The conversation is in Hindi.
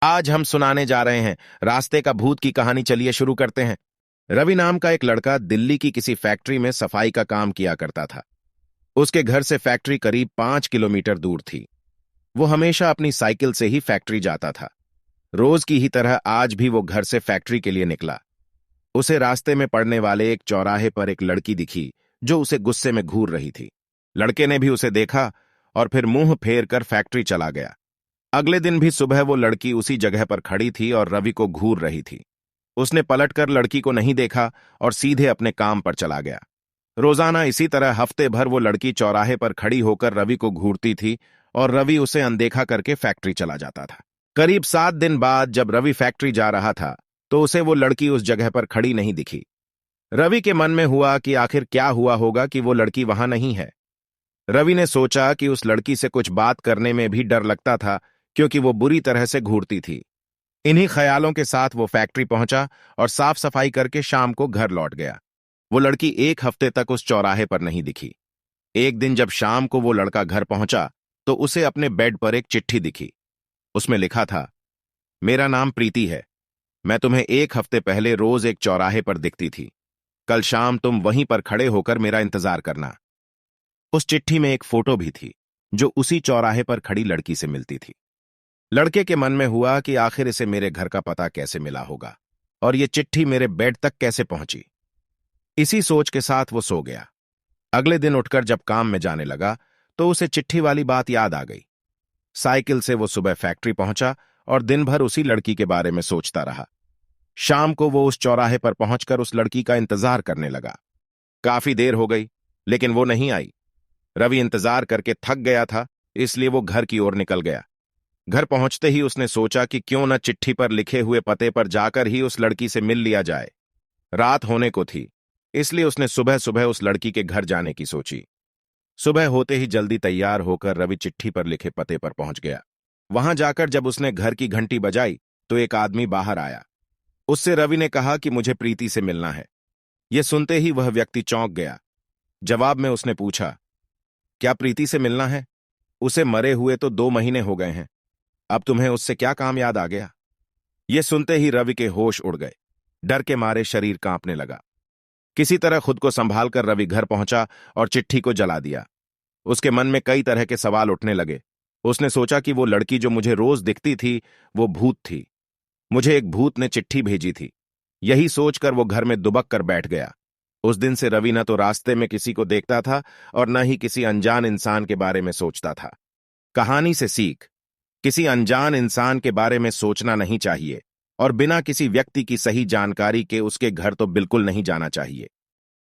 आज हम सुनाने जा रहे हैं रास्ते का भूत की कहानी। चलिए शुरू करते हैं। रवि नाम का एक लड़का दिल्ली की किसी फैक्ट्री में सफाई का काम किया करता था। उसके घर से फैक्ट्री करीब 5 किलोमीटर दूर थी। वो हमेशा अपनी साइकिल से ही फैक्ट्री जाता था। रोज की ही तरह आज भी वो घर से फैक्ट्री के लिए निकला। उसे रास्ते में पड़ने वाले एक चौराहे पर एक लड़की दिखी जो उसे गुस्से में घूर रही थी। लड़के ने भी उसे देखा और फिर मुंह फेर कर फैक्ट्री चला गया। अगले दिन भी सुबह वो लड़की उसी जगह पर खड़ी थी और रवि को घूर रही थी। उसने पलटकर लड़की को नहीं देखा और सीधे अपने काम पर चला गया। रोजाना इसी तरह हफ्ते भर वो लड़की चौराहे पर खड़ी होकर रवि को घूरती थी और रवि उसे अनदेखा करके फैक्ट्री चला जाता था। करीब 7 दिन बाद जब रवि फैक्ट्री जा रहा था तो उसे वो लड़की उस जगह पर खड़ी नहीं दिखी। रवि के मन में हुआ कि आखिर क्या हुआ होगा कि वो लड़की वहां नहीं है। रवि ने सोचा कि उस लड़की से कुछ बात करने में भी डर लगता था क्योंकि वो बुरी तरह से घूरती थी। इन्हीं ख्यालों के साथ वो फैक्ट्री पहुंचा और साफ सफाई करके शाम को घर लौट गया। वो लड़की एक हफ्ते तक उस चौराहे पर नहीं दिखी। एक दिन जब शाम को वो लड़का घर पहुंचा तो उसे अपने बेड पर एक चिट्ठी दिखी। उसमें लिखा था, मेरा नाम प्रीति है। मैं तुम्हें एक हफ्ते पहले रोज एक चौराहे पर दिखती थी। कल शाम तुम वहीं पर खड़े होकर मेरा इंतजार करना। उस चिट्ठी में एक फोटो भी थी जो उसी चौराहे पर खड़ी लड़की से मिलती थी। लड़के के मन में हुआ कि आखिर इसे मेरे घर का पता कैसे मिला होगा और ये चिट्ठी मेरे बेड तक कैसे पहुंची। इसी सोच के साथ वो सो गया। अगले दिन उठकर जब काम में जाने लगा तो उसे चिट्ठी वाली बात याद आ गई। साइकिल से वो सुबह फैक्ट्री पहुंचा और दिन भर उसी लड़की के बारे में सोचता रहा। शाम को वो उस चौराहे पर पहुंचकर उस लड़की का इंतजार करने लगा। काफी देर हो गई लेकिन वो नहीं आई। रवि इंतजार करके थक गया था, इसलिए वो घर की ओर निकल गया। घर पहुंचते ही उसने सोचा कि क्यों न चिट्ठी पर लिखे हुए पते पर जाकर ही उस लड़की से मिल लिया जाए। रात होने को थी, इसलिए उसने सुबह सुबह उस लड़की के घर जाने की सोची। सुबह होते ही जल्दी तैयार होकर रवि चिट्ठी पर लिखे पते पर पहुंच गया। वहां जाकर जब उसने घर की घंटी बजाई तो एक आदमी बाहर आया। उससे रवि ने कहा कि मुझे प्रीति से मिलना है। यह सुनते ही वह व्यक्ति चौंक गया। जवाब में उसने पूछा, क्या प्रीति से मिलना है? उसे मरे हुए तो 2 महीने हो गए हैं। अब तुम्हें उससे क्या काम याद आ गया? ये सुनते ही रवि के होश उड़ गए। डर के मारे शरीर कांपने लगा। किसी तरह खुद को संभालकर रवि घर पहुंचा और चिट्ठी को जला दिया। उसके मन में कई तरह के सवाल उठने लगे। उसने सोचा कि वो लड़की जो मुझे रोज दिखती थी वो भूत थी। मुझे एक भूत ने चिट्ठी भेजी थी। यही सोचकर वो घर में दुबक कर बैठ गया। उस दिन से रवि न तो रास्ते में किसी को देखता था और न ही किसी अनजान इंसान के बारे में सोचता था। कहानी से सीख, किसी अनजान इंसान के बारे में सोचना नहीं चाहिए और बिना किसी व्यक्ति की सही जानकारी के उसके घर तो बिल्कुल नहीं जाना चाहिए।